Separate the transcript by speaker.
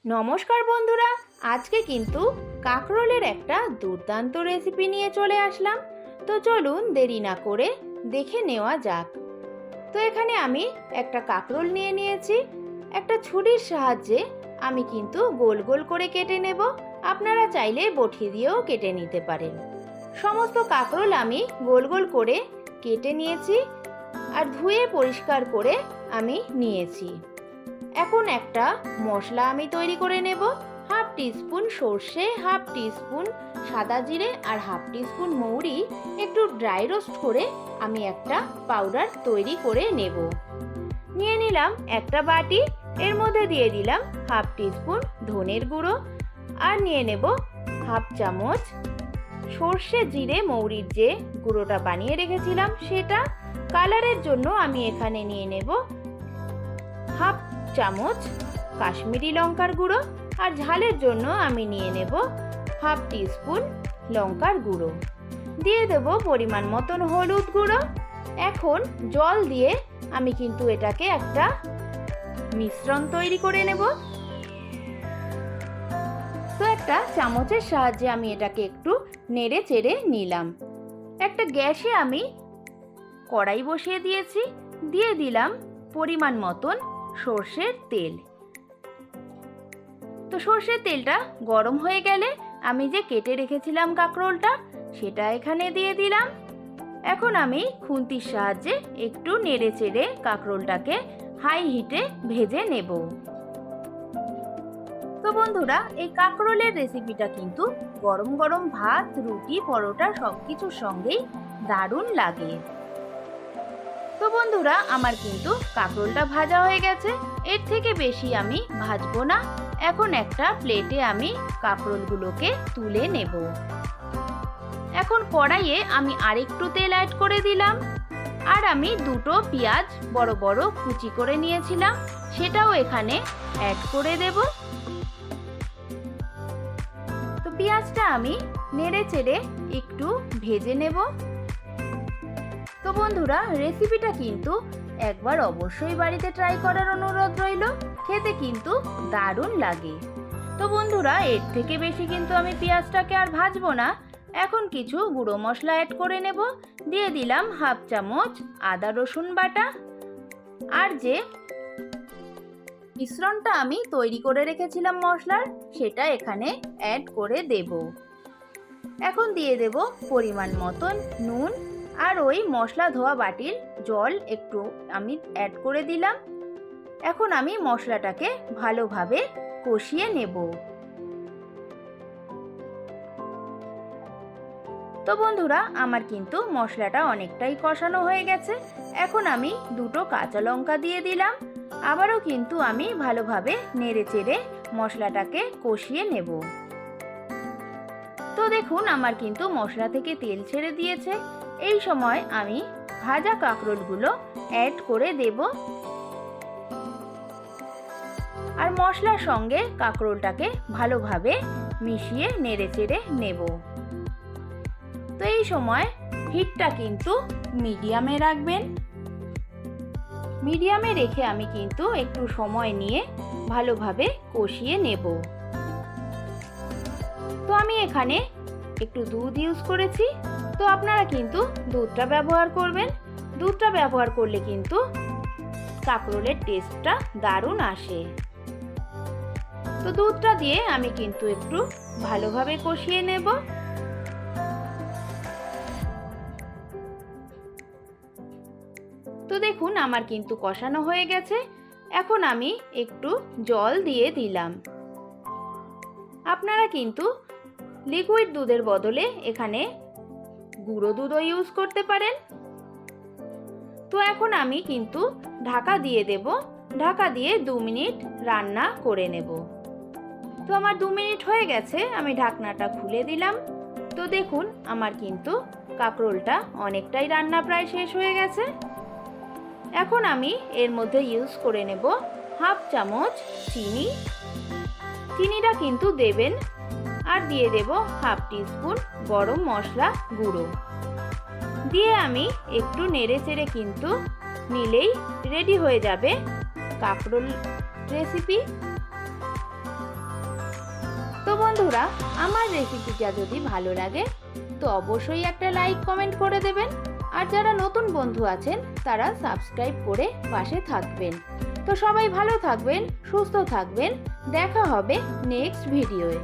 Speaker 1: নমস্কার বন্ধুরা, আজকে কিন্তু কাঁকরোলের একটা দুর্দান্ত রেসিপি নিয়ে চলে আসলাম। তো চলুন দেরি না করে দেখে নেওয়া যাক। তো এখানে আমি একটা কাঁকরোল নিয়ে নিয়েছি। একটা ছুরির সাহায্যে আমি কিন্তু গোল গোল করে কেটে নেব। আপনারা চাইলে বটি দিয়েও কেটে নিতে পারেন। সমস্ত কাঁকরোল আমি গোল গোল করে কেটে নিয়েছি আর ধুয়ে পরিষ্কার করে আমি নিয়েছি। এখন একটা মশলা আমি তৈরি করে নেব। হাফ টিস্পুন সর্ষে, হাফ টিস্পুন সাদা জিরে আর হাফ টিস্পুন মৌরি একটু ড্রাই রোস্ট করে আমি একটা পাউডার তৈরি করে নেব। নিয়ে নিলাম একটা বাটি, এর মধ্যে দিয়ে দিলাম হাফ টিস্পুন ধনের গুঁড়ো আর নিয়ে নেব হাফ চামচ সর্ষে জিরে মৌরির যে গুঁড়োটা বানিয়ে রেখেছিলাম সেটা। কালারের জন্য আমি এখানে নিয়ে নেব হাফ চামচ কাশ্মীরি লঙ্কার গুঁড়ো আর ঝালের জন্য আমি নিয়ে নেব হাফ টিস্পুন লঙ্কার গুঁড়ো। দিয়ে দেব পরিমাণ মতন হলুদ গুঁড়ো। এখন জল দিয়ে আমি কিন্তু এটাকে একটা মিশ্রণ তৈরি করে নেব। তো একটা চামচের সাহায্যে আমি এটাকে একটু নেড়ে চেড়ে নিলাম। একটা গ্যাসে আমি কড়াই বসিয়ে দিয়েছি, দিয়ে দিলাম পরিমাণ মতন সর্ষের তেল। তো সর্ষের তেলটা গরম হয়ে গেলে আমি যে কেটে রেখেছিলাম কাঁকরোলটা সেটা এখানে দিয়ে দিলাম। এখন আমি খুন্তির সাহায্যে একটু নেড়ে চেড়ে কাঁকরোলটাকে হাই হিটে ভেজে নেব। তো বন্ধুরা, এই কাঁকরোলের রেসিপিটা কিন্তু গরম গরম ভাত, রুটি, পরোটা সবকিছুর সঙ্গেই দারুণ লাগে। তো বন্ধুরা, আমার কিন্তু কাঁকরোলটা ভাজা হয়ে গেছে। এর থেকে বেশি আমি ভাজবো না। এখন একটা প্লেটে আমি কাঁকরোলগুলোকে তুলে নেব। এখন কড়াইয়ে আমি আরেকটু তেল অ্যাড করে দিলাম আর আমি দুটো পেঁয়াজ বড় বড় কুচি করে নিয়েছিলাম সেটাও এখানে অ্যাড করে দেব। তো পেঁয়াজটা আমি নেড়ে চেড়ে একটু ভেজে নেব। তো বন্ধুরা, রেসিপিটা কিন্তু একবার অবশ্যই বাড়িতে ট্রাই করার অনুরোধ রইল। খেতে কিন্তু দারুণ লাগে। তো বন্ধুরা, এর থেকে বেশি কিন্তু আমি পেঁয়াজটাকে আর ভাজবো না। এখন কিছু গুঁড়ো মশলা অ্যাড করে নেব। দিয়ে দিলাম হাফ চামচ আদা রসুন বাটা আর যে মিশ্রণটা আমি তৈরি করে রেখেছিলাম মশলার সেটা এখানে অ্যাড করে দেব। এখন দিয়ে দেব পরিমাণ মতন নুন আর ওই মশলা ধোয়া বাটির জল একটু আমি অ্যাড করে দিলাম। এখন আমি মশলাটাকে ভালোভাবে কষিয়ে নেব। তো বন্ধুরা, আমার কিন্তু মশলাটা অনেকটাই কষানো হয়ে গেছে। এখন আমি দুটো কাঁচা লঙ্কা দিয়ে দিলাম। আবারও কিন্তু আমি ভালোভাবে নেড়ে চেড়ে মশলাটাকে কষিয়ে নেব। তো দেখুন, আমার কিন্তু মশলা থেকে তেল ছেড়ে দিয়েছে। এই সময় আমি ভাজা কাঁকরোলগুলো অ্যাড করে দেব আর মশলার সঙ্গে কাঁকরোলটাকে ভালোভাবে মিশিয়ে নেড়ে চেড়ে নেব। তো এই সময় হিটটা কিন্তু মিডিয়ামে রাখবেন। মিডিয়ামে রেখে আমি কিন্তু একটু সময় নিয়ে ভালোভাবে কষিয়ে নেব। তো আমি এখানে একটু দুধ ইউজ করেছি। তো আপনারা কিন্তু দুধটা ব্যবহার করবেন। দুধটা ব্যবহার করলে কিন্তু কাঁকরোলের টেস্টটা দারুণ আসে। তো দুধটা দিয়ে আমি কিন্তু একটু ভালোভাবে কষিয়ে নেব। তো দেখুন, আমার কিন্তু কষানো হয়ে গেছে। এখন আমি একটু জল দিয়ে দিলাম। আপনারা কিন্তু লিকুইড দুধের বদলে এখানে গুঁড়ো দুধও ইউজ করতে পারেন। তো এখন আমি কিন্তু ঢাকা দিয়ে দেব। ঢাকা দিয়ে 2 মিনিট রান্না করে নেব। তো আমার 2 মিনিট হয়ে গেছে, আমি ঢাকনাটা খুলে দিলাম। তো দেখুন, আমার কিন্তু কাঁকরোলটা অনেকটাই রান্না প্রায় শেষ হয়ে গেছে। এখন আমি এর মধ্যে ইউজ করে নেব হাফ চামচ চিনি। চিনিটা কিন্তু দেবেন। আর দিয়ে দেব হাফ টিস্পুন গরম মশলা গুঁড়ো। দিয়ে আমি একটু নেড়ে চেড়ে কিন্তু নিলেই রেডি হয়ে যাবে কাঁকরোল রেসিপি। বন্ধুরা, আমার রেসিপিটা যদি ভালো লাগে তো অবশ্যই একটা লাইক কমেন্ট করে দেবেন। আর যারা নতুন বন্ধু আছেন তারা সাবস্ক্রাইব করে পাশে থাকবেন। তো সবাই ভালো থাকবেন, সুস্থ থাকবেন। দেখা হবে নেক্সট ভিডিওয়ে।